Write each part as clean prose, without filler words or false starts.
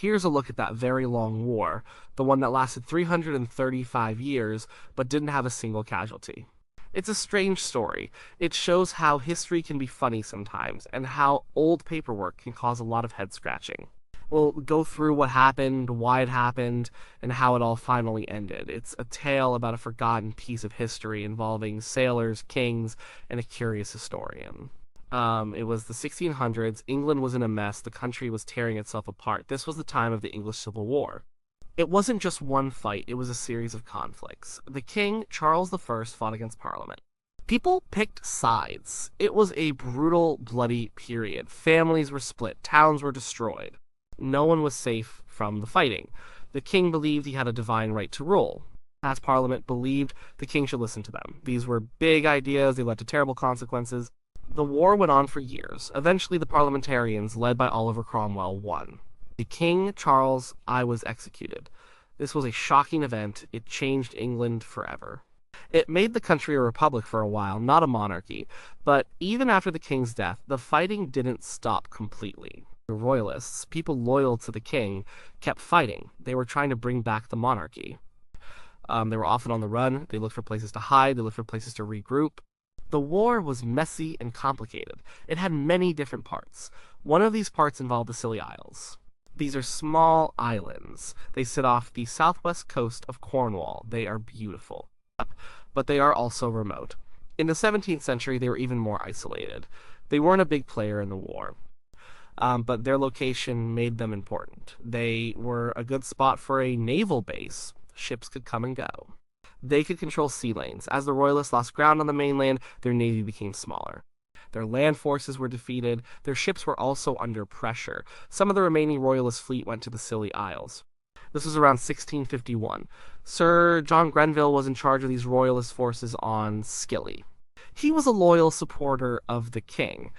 Here's a look at that very long war, the one that lasted 335 years but didn't have a single casualty. It's a strange story. It shows how history can be funny sometimes, and how old paperwork can cause a lot of head scratching. We'll go through what happened, why it happened, and how it all finally ended. It's a tale about a forgotten piece of history involving sailors, kings, and a curious historian. It was the 1600s. England was in a mess. The country was tearing itself apart. This was the time of the English Civil War. It wasn't just one fight, it was a series of conflicts. The king, Charles I, fought against Parliament. People picked sides. It was a brutal, bloody period. Families were split, towns were destroyed. No one was safe from the fighting. The king believed he had a divine right to rule. As Parliament believed the king should listen to them. These were big ideas, they led to terrible consequences. The war went on for years. Eventually, the parliamentarians, led by Oliver Cromwell, won. The King Charles I was executed. This was a shocking event. It changed England forever. It made the country a republic for a while, not a monarchy. But even after the king's death, the fighting didn't stop completely. The Royalists, people loyal to the king, kept fighting. They were trying to bring back the monarchy. They were often on the run. They looked for places to hide. They looked for places to regroup. The war was messy and complicated. It had many different parts. One of these parts involved the Scilly Isles. These are small islands. They sit off the southwest coast of Cornwall. They are beautiful, but they are also remote. In the 17th century, they were even more isolated. They weren't a big player in the war, but their location made them important. They were a good spot for a naval base. Ships could come and go. They could control sea lanes. As the Royalists lost ground on the mainland, their navy became smaller. Their land forces were defeated. Their ships were also under pressure. Some of the remaining Royalist fleet went to the Scilly Isles. This was around 1651. Sir John Grenville was in charge of these Royalist forces on Scilly. He was a loyal supporter of the king.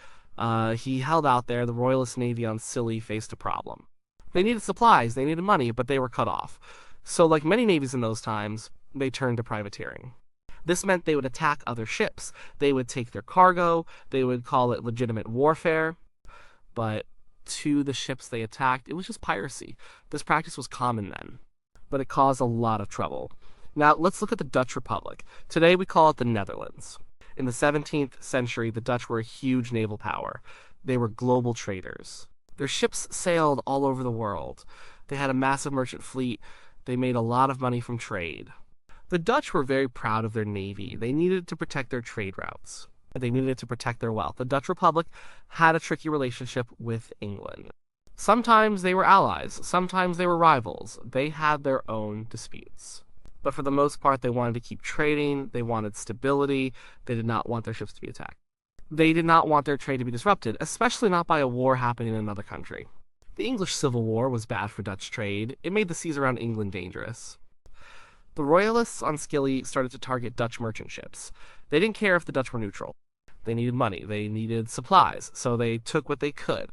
He held out there. The Royalist navy on Scilly faced a problem. They needed supplies, they needed money, but they were cut off. So like many navies in those times, they turned to privateering. This meant they would attack other ships. They would take their cargo. They would call it legitimate warfare. But to the ships they attacked, it was just piracy. This practice was common then, but it caused a lot of trouble. Now, let's look at the Dutch Republic. Today, we call it the Netherlands. In the 17th century, the Dutch were a huge naval power. They were global traders. Their ships sailed all over the world. They had a massive merchant fleet. They made a lot of money from trade. The Dutch were very proud of their navy. They needed to protect their trade routes. They needed to protect their wealth. The Dutch Republic had a tricky relationship with England. Sometimes they were allies. Sometimes they were rivals. They had their own disputes. But for the most part, they wanted to keep trading. They wanted stability. They did not want their ships to be attacked. They did not want their trade to be disrupted, especially not by a war happening in another country. The English Civil War was bad for Dutch trade. It made the seas around England dangerous. The Royalists on Scilly started to target Dutch merchant ships. They didn't care if the Dutch were neutral. They needed money. They needed supplies, so they took what they could.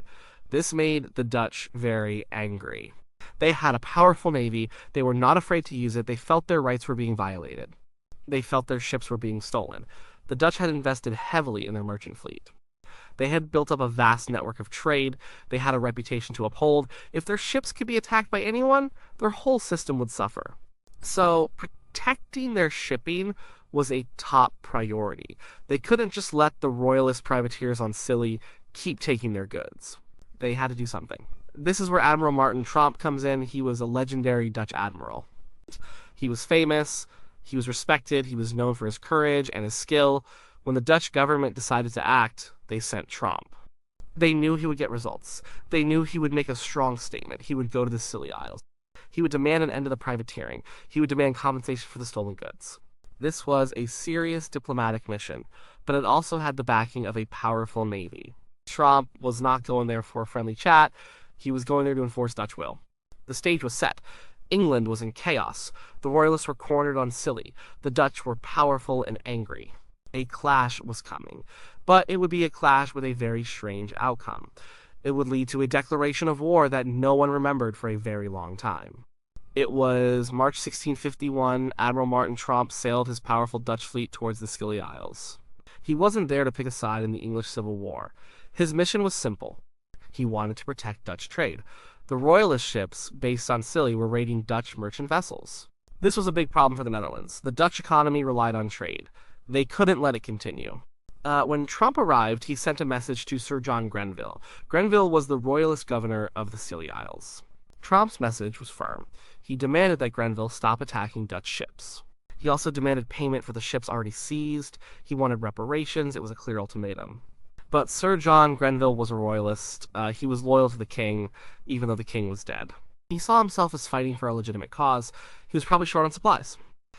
This made the Dutch very angry. They had a powerful navy. They were not afraid to use it. They felt their rights were being violated. They felt their ships were being stolen. The Dutch had invested heavily in their merchant fleet. They had built up a vast network of trade. They had a reputation to uphold. If their ships could be attacked by anyone, their whole system would suffer. So, protecting their shipping was a top priority. They couldn't just let the Royalist privateers on Scilly keep taking their goods. They had to do something. This is where Admiral Martin Tromp comes in. He was a legendary Dutch admiral. He was famous, he was respected, he was known for his courage and his skill. When the Dutch government decided to act, they sent Tromp. They knew he would get results. They knew he would make a strong statement. He would go to the Scilly Isles. He would demand an end to the privateering. He would demand compensation for the stolen goods. This was a serious diplomatic mission, but it also had the backing of a powerful navy. Tromp was not going there for a friendly chat. He was going there to enforce Dutch will. The stage was set. England was in chaos. The Royalists were cornered on Scilly. The Dutch were powerful and angry. A clash was coming, but it would be a clash with a very strange outcome. It would lead to a declaration of war that no one remembered for a very long time. It was March 1651. Admiral Martin Tromp sailed his powerful Dutch fleet towards the Scilly Isles. He wasn't there to pick a side in the English Civil War. His mission was simple. He wanted to protect Dutch trade. The Royalist ships, based on Scilly, were raiding Dutch merchant vessels. This was a big problem for the Netherlands. The Dutch economy relied on trade. They couldn't let it continue. When Tromp arrived, he sent a message to Sir John Grenville. Grenville was the Royalist governor of the Scilly Isles. Tromp's message was firm. He demanded that Grenville stop attacking Dutch ships. He also demanded payment for the ships already seized. He wanted reparations. It was a clear ultimatum. But Sir John Grenville was a royalist. He was loyal to the king, even though the king was dead. He saw himself as fighting for a legitimate cause. He was probably short on supplies.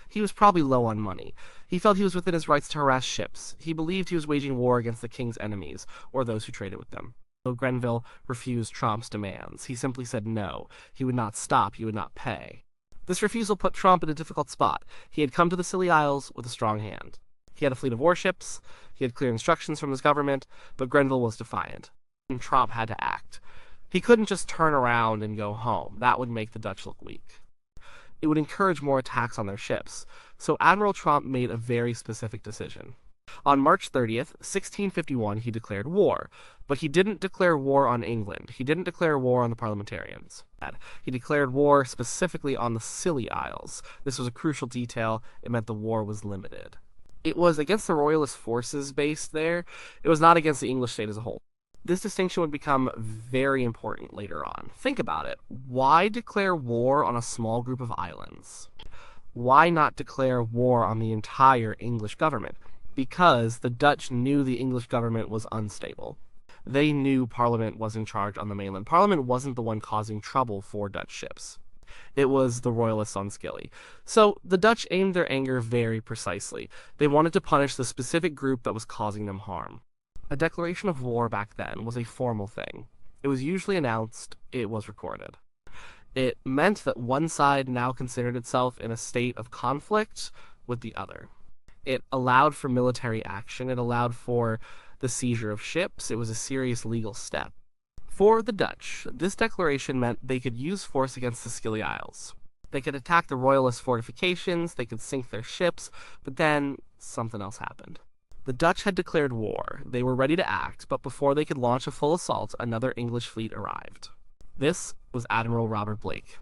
He was probably low on money. He felt he was within his rights to harass ships. He believed he was waging war against the king's enemies, or those who traded with them. So Grenville refused Tromp's demands. He simply said no. He would not stop. He would not pay. This refusal put Tromp in a difficult spot. He had come to the Scilly Isles with a strong hand. He had a fleet of warships. He had clear instructions from his government, but Grenville was defiant. And Tromp had to act. He couldn't just turn around and go home. That would make the Dutch look weak. It would encourage more attacks on their ships. So Admiral Tromp made a very specific decision. On March 30th, 1651, he declared war. But he didn't declare war on England. He didn't declare war on the Parliamentarians. He declared war specifically on the Scilly Isles. This was a crucial detail. It meant the war was limited. It was against the Royalist forces based there. It was not against the English state as a whole. This distinction would become very important later on. Think about it. Why declare war on a small group of islands? Why not declare war on the entire English government? Because the Dutch knew the English government was unstable. They knew Parliament was in charge on the mainland. Parliament wasn't the one causing trouble for Dutch ships. It was the Royalists on Scilly. So the Dutch aimed their anger very precisely. They wanted to punish the specific group that was causing them harm. A declaration of war back then was a formal thing. It was usually announced, it was recorded. It meant that one side now considered itself in a state of conflict with the other. It allowed for military action. It allowed for the seizure of ships. It was a serious legal step. For the Dutch, this declaration meant they could use force against the Scilly Isles. They could attack the Royalist fortifications, they could sink their ships, but then something else happened. The Dutch had declared war. They were ready to act, but before they could launch a full assault, another English fleet arrived. This was Admiral Robert Blake.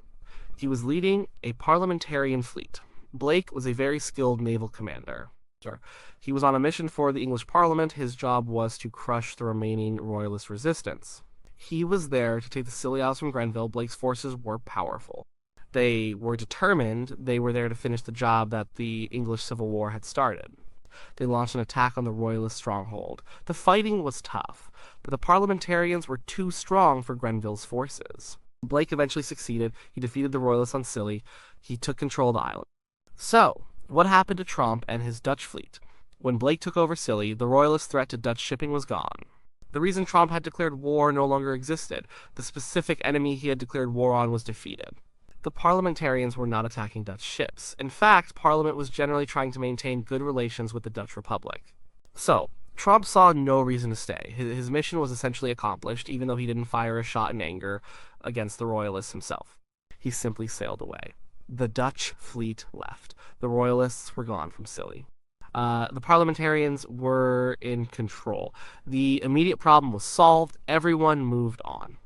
He was leading a parliamentarian fleet. Blake was a very skilled naval commander. He was on a mission for the English Parliament. His job was to crush the remaining Royalist resistance. He was there to take the Scilly Isles from Grenville. Blake's forces were powerful. They were determined. They were there to finish the job that the English Civil War had started. They launched an attack on the Royalist stronghold. The fighting was tough, but the Parliamentarians were too strong for Grenville's forces. Blake eventually succeeded. He defeated the Royalists on Scilly. He took control of the island. So, what happened to Tromp and his Dutch fleet? When Blake took over Scilly, the Royalist threat to Dutch shipping was gone. The reason Tromp had declared war no longer existed. The specific enemy he had declared war on was defeated. The Parliamentarians were not attacking Dutch ships. In fact, Parliament was generally trying to maintain good relations with the Dutch Republic. So, Tromp saw no reason to stay. His mission was essentially accomplished, even though he didn't fire a shot in anger against the Royalists himself. He simply sailed away. The Dutch fleet left. The Royalists were gone from Scilly. The Parliamentarians were in control. The immediate problem was solved. Everyone moved on.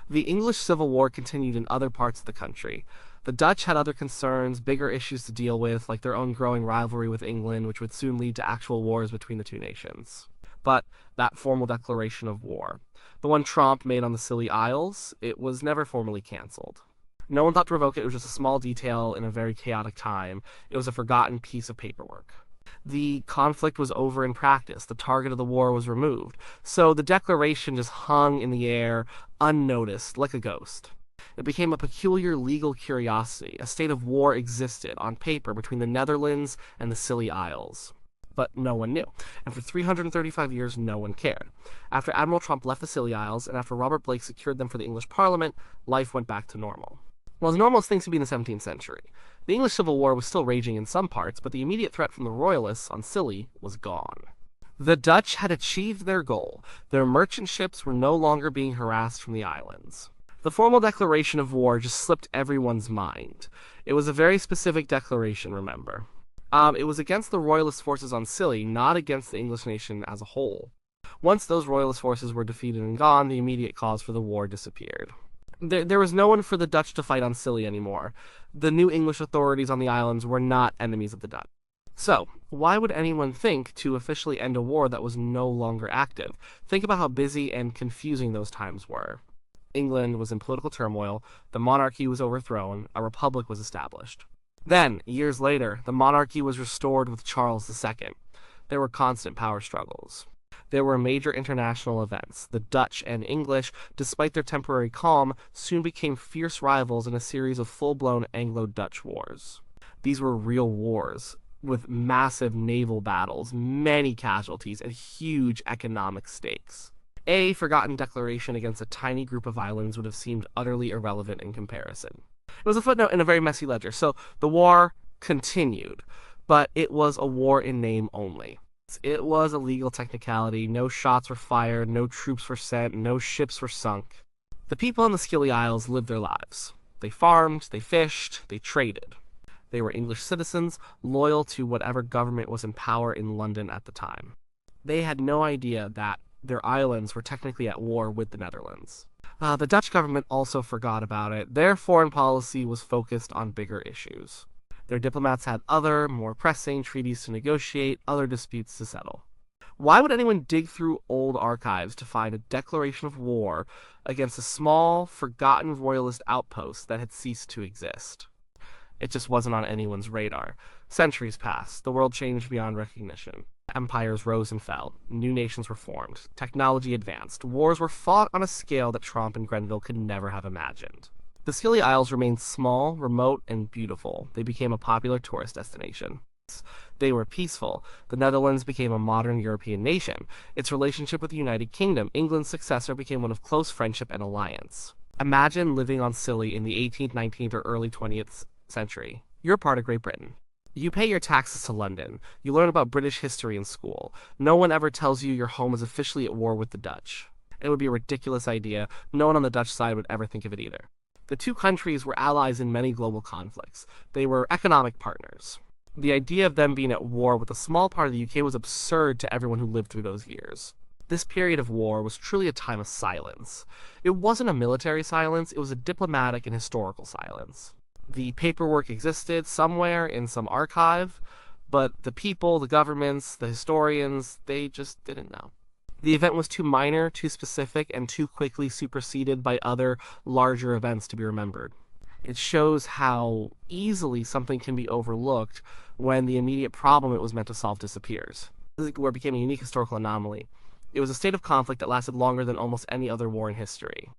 The English Civil War continued in other parts of the country. The Dutch had other concerns, bigger issues to deal with, like their own growing rivalry with England, which would soon lead to actual wars between the two nations. But that formal declaration of war, the one Tromp made on the Scilly Isles, it was never formally cancelled. No one thought to revoke it. It was just a small detail in a very chaotic time. It was a forgotten piece of paperwork. The conflict was over in practice. The target of the war was removed. So the declaration just hung in the air, unnoticed, like a ghost. It became a peculiar legal curiosity. A state of war existed on paper between the Netherlands and the Scilly Isles. But no one knew. And for 335 years, no one cared. After Admiral Tromp left the Scilly Isles, and after Robert Blake secured them for the English Parliament, life went back to normal. Well, as normal as things could be in the 17th century. The English Civil War was still raging in some parts, but the immediate threat from the Royalists on Scilly was gone. The Dutch had achieved their goal. Their merchant ships were no longer being harassed from the islands. The formal declaration of war just slipped everyone's mind. It was a very specific declaration, remember. It was against the Royalist forces on Scilly, not against the English nation as a whole. Once those Royalist forces were defeated and gone, the immediate cause for the war disappeared. There was no one for the Dutch to fight on Scilly anymore. The new English authorities on the islands were not enemies of the Dutch. So, why would anyone think to officially end a war that was no longer active? Think about how busy and confusing those times were. England was in political turmoil, the monarchy was overthrown, a republic was established. Then, years later, the monarchy was restored with Charles II. There were constant power struggles. There were major international events. The Dutch and English, despite their temporary calm, soon became fierce rivals in a series of full-blown Anglo-Dutch wars. These were real wars, with massive naval battles, many casualties, and huge economic stakes. A forgotten declaration against a tiny group of islands would have seemed utterly irrelevant in comparison. It was a footnote in a very messy ledger, so the war continued, but it was a war in name only. It was a legal technicality, no shots were fired, no troops were sent, no ships were sunk. The people on the Scilly Isles lived their lives. They farmed, they fished, they traded. They were English citizens, loyal to whatever government was in power in London at the time. They had no idea that their islands were technically at war with the Netherlands. The Dutch government also forgot about it. Their foreign policy was focused on bigger issues. Their diplomats had other, more pressing treaties to negotiate, other disputes to settle. Why would anyone dig through old archives to find a declaration of war against a small, forgotten royalist outpost that had ceased to exist? It just wasn't on anyone's radar. Centuries passed. The world changed beyond recognition. Empires rose and fell. New nations were formed. Technology advanced. Wars were fought on a scale that Tromp and Grenville could never have imagined. The Scilly Isles remained small, remote, and beautiful. They became a popular tourist destination. They were peaceful. The Netherlands became a modern European nation. Its relationship with the United Kingdom, England's successor, became one of close friendship and alliance. Imagine living on Scilly in the 18th, 19th, or early 20th century. You're part of Great Britain. You pay your taxes to London. You learn about British history in school. No one ever tells you your home is officially at war with the Dutch. It would be a ridiculous idea. No one on the Dutch side would ever think of it either. The two countries were allies in many global conflicts. They were economic partners. The idea of them being at war with a small part of the UK was absurd to everyone who lived through those years. This period of war was truly a time of silence. It wasn't a military silence, it was a diplomatic and historical silence. The paperwork existed somewhere in some archive, but the people, the governments, the historians, they just didn't know. The event was too minor, too specific, and too quickly superseded by other, larger events to be remembered. It shows how easily something can be overlooked when the immediate problem it was meant to solve disappears. The war became a unique historical anomaly. It was a state of conflict that lasted longer than almost any other war in history.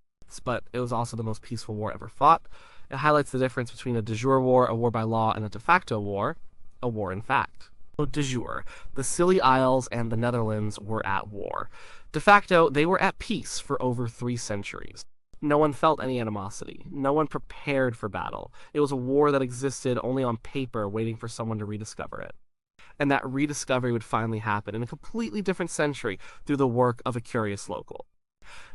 But it was also the most peaceful war ever fought. It highlights the difference between a de jure war, a war by law, and a de facto war, a war in fact. De jure, the Scilly Isles and the Netherlands were at war. De facto, they were at peace for over 3 centuries. No one felt any animosity. No one prepared for battle. It was a war that existed only on paper, waiting for someone to rediscover it. And that rediscovery would finally happen in a completely different century through the work of a curious local.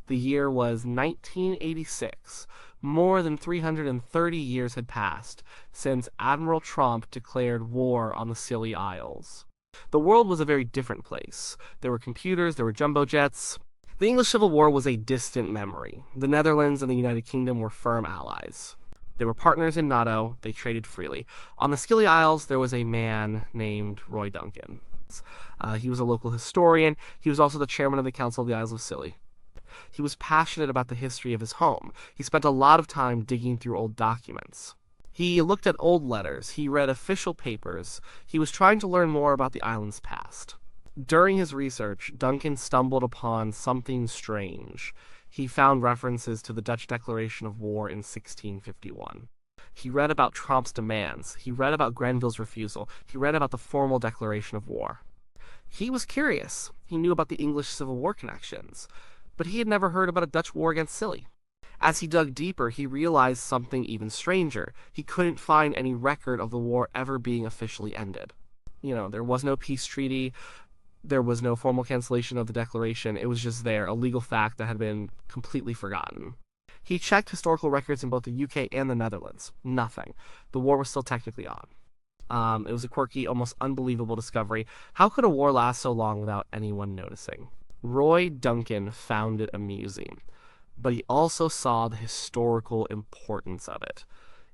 The year was 1986. More than 330 years had passed since Admiral Tromp declared war on the Scilly Isles. The world was a very different place. There were computers, there were jumbo jets. The English Civil War was a distant memory. The Netherlands and the United Kingdom were firm allies. They were partners in NATO, they traded freely. On the Scilly Isles, there was a man named Roy Duncan. He was a local historian. He was also the chairman of the Council of the Isles of Scilly. He was passionate about the history of his home. He spent a lot of time digging through old documents. He looked at old letters. He read official papers. He was trying to learn more about the island's past. During his research, Duncan stumbled upon something strange. He found references to the Dutch declaration of war in 1651. He read about Tromp's demands. He read about Grenville's refusal. He read about the formal declaration of war. He was curious. He knew about the English Civil War connections, but he had never heard about a Dutch war against Scilly. As he dug deeper, he realized something even stranger. He couldn't find any record of the war ever being officially ended. There was no peace treaty. There was no formal cancellation of the declaration. It was just there, a legal fact that had been completely forgotten. He checked historical records in both the UK and the Netherlands. Nothing. The war was still technically on. It was a quirky, almost unbelievable discovery. How could a war last so long without anyone noticing? Roy Duncan found it amusing. but he also saw the historical importance of it.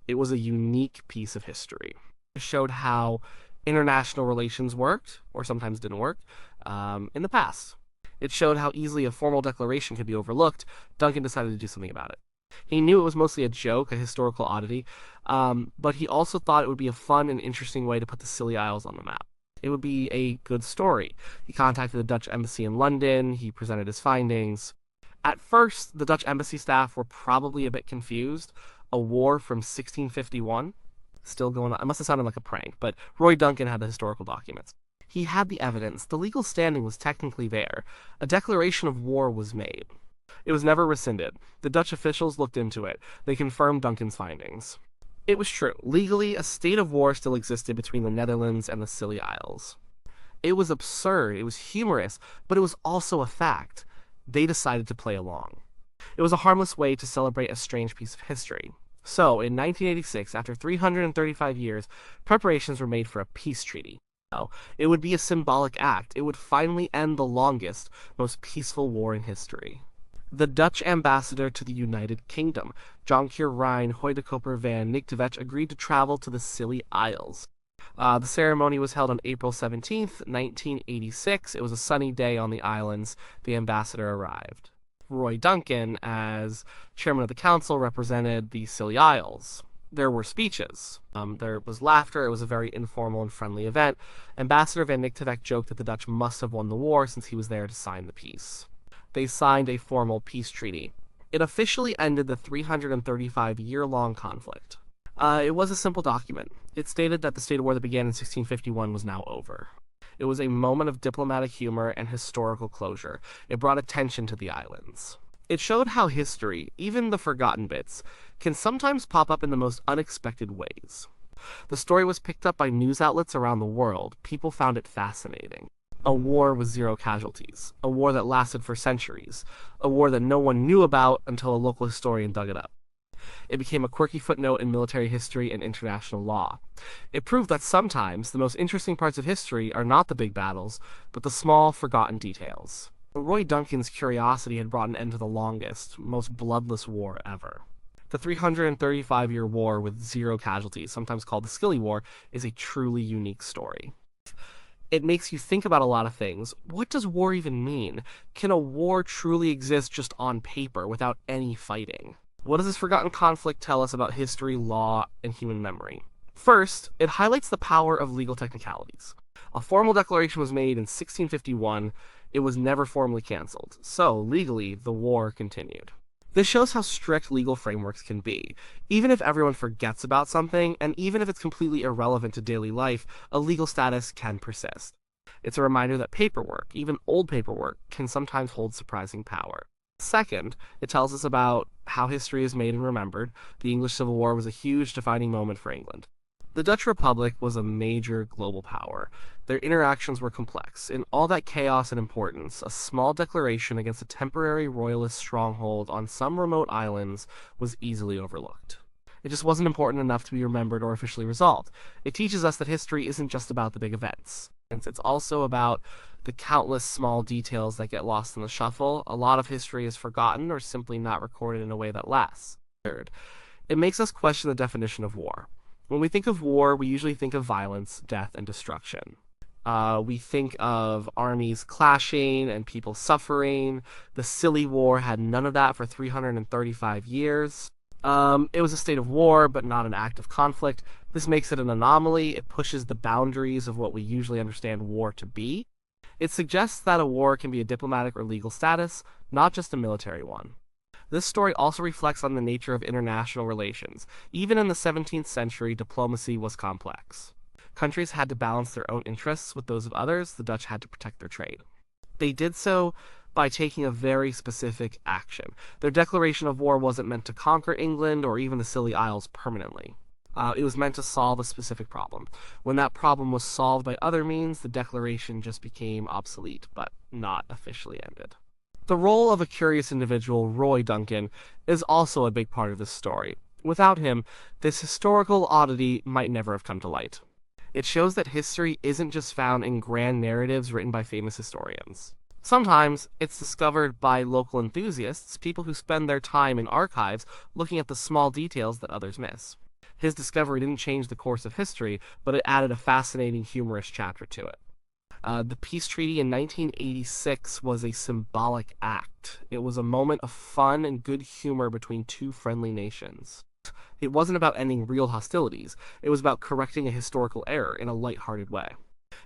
It was a unique piece of history. It showed how international relations worked, or sometimes didn't work, in the past. It showed how easily a formal declaration could be overlooked. Duncan decided to do something about it. He knew it was mostly a joke, a historical oddity, but he also thought it would be a fun and interesting way to put the Scilly Isles on the map. It would be a good story. He contacted the Dutch embassy in London, he presented his findings. At first, the Dutch embassy staff were probably a bit confused. A war from 1651, still going on. It must have sounded like a prank, but Roy Duncan had the historical documents. He had the evidence. The legal standing was technically there. A declaration of war was made. It was never rescinded. The Dutch officials looked into it. They confirmed Duncan's findings. It was true. Legally, a state of war still existed between the Netherlands and the Scilly Isles. It was absurd. It was humorous, but it was also a fact. They decided to play along. It was a harmless way to celebrate a strange piece of history. So, in 1986, after 335 years, preparations were made for a peace treaty. It would be a symbolic act. It would finally end the longest, most peaceful war in history. The Dutch ambassador to the United Kingdom, Jonkheer Rijn Hoydekoper van Nigtevech, agreed to travel to the Scilly Isles. The ceremony was held on April 17th, 1986. It was a sunny day on the islands. The ambassador arrived. Roy Duncan, as chairman of the council, represented the Scilly Isles. There were speeches. There was laughter. It was a very informal and friendly event. Ambassador van Nigtevech joked that the Dutch must have won the war since he was there to sign the peace. They signed a formal peace treaty. It officially ended the 335-year-long conflict. It was a simple document. It stated that the state of war that began in 1651 was now over. It was a moment of diplomatic humor and historical closure. It brought attention to the islands. It showed how history, even the forgotten bits, can sometimes pop up in the most unexpected ways. The story was picked up by news outlets around the world. People found it fascinating. A war with zero casualties. A war that lasted for centuries. A war that no one knew about until a local historian dug it up. It became a quirky footnote in military history and international law. It proved that sometimes the most interesting parts of history are not the big battles, but the small, forgotten details. Roy Duncan's curiosity had brought an end to the longest, most bloodless war ever. The 335-year war with zero casualties, sometimes called the Scilly War, is a truly unique story. It makes you think about a lot of things. What does war even mean? Can a war truly exist just on paper without any fighting? What does this forgotten conflict tell us about history, law, and human memory? First, it highlights the power of legal technicalities. A formal declaration was made in 1651. It was never formally canceled. So, legally, the war continued. This shows how strict legal frameworks can be. Even if everyone forgets about something, and even if it's completely irrelevant to daily life, a legal status can persist. It's a reminder that paperwork, even old paperwork, can sometimes hold surprising power. Second, it tells us about how history is made and remembered. The English Civil War was a huge defining moment for England. The Dutch Republic was a major global power. Their interactions were complex. In all that chaos and importance, a small declaration against a temporary royalist stronghold on some remote islands was easily overlooked. It just wasn't important enough to be remembered or officially resolved. It teaches us that history isn't just about the big events. It's also about the countless small details that get lost in the shuffle. A lot of history is forgotten or simply not recorded in a way that lasts. Third, it makes us question the definition of war. When we think of war, we usually think of violence, death, and destruction. We think of armies clashing and people suffering. The Scilly War had none of that for 335 years. It was a state of war, but not an act of conflict. This makes it an anomaly. It pushes the boundaries of what we usually understand war to be. It suggests that a war can be a diplomatic or legal status, not just a military one. This story also reflects on the nature of international relations. Even in the 17th century, diplomacy was complex. Countries had to balance their own interests with those of others. The Dutch had to protect their trade. They did so by taking a very specific action. Their declaration of war wasn't meant to conquer England or even the Scilly Isles permanently. It was meant to solve a specific problem. When that problem was solved by other means, the declaration just became obsolete, but not officially ended. The role of a curious individual, Roy Duncan, is also a big part of this story. Without him, this historical oddity might never have come to light. It shows that history isn't just found in grand narratives written by famous historians. Sometimes it's discovered by local enthusiasts, people who spend their time in archives looking at the small details that others miss. His discovery didn't change the course of history, but it added a fascinating, humorous chapter to it. The peace treaty in 1986 was a symbolic act. It was a moment of fun and good humor between two friendly nations. It wasn't about ending real hostilities, it was about correcting a historical error in a light-hearted way.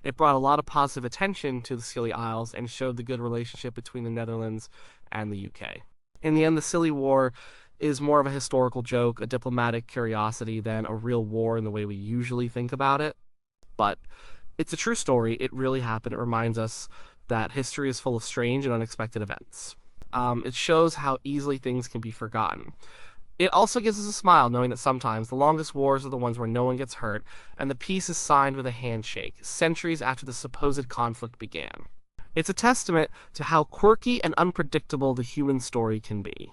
It brought a lot of positive attention to the Scilly Isles and showed the good relationship between the Netherlands and the UK. In the end, the Scilly War is more of a historical joke, a diplomatic curiosity, than a real war in the way we usually think about it. But it's a true story. It really happened. It reminds us that history is full of strange and unexpected events. It shows how easily things can be forgotten. It also gives us a smile knowing that sometimes the longest wars are the ones where no one gets hurt, and the peace is signed with a handshake, centuries after the supposed conflict began. It's a testament to how quirky and unpredictable the human story can be.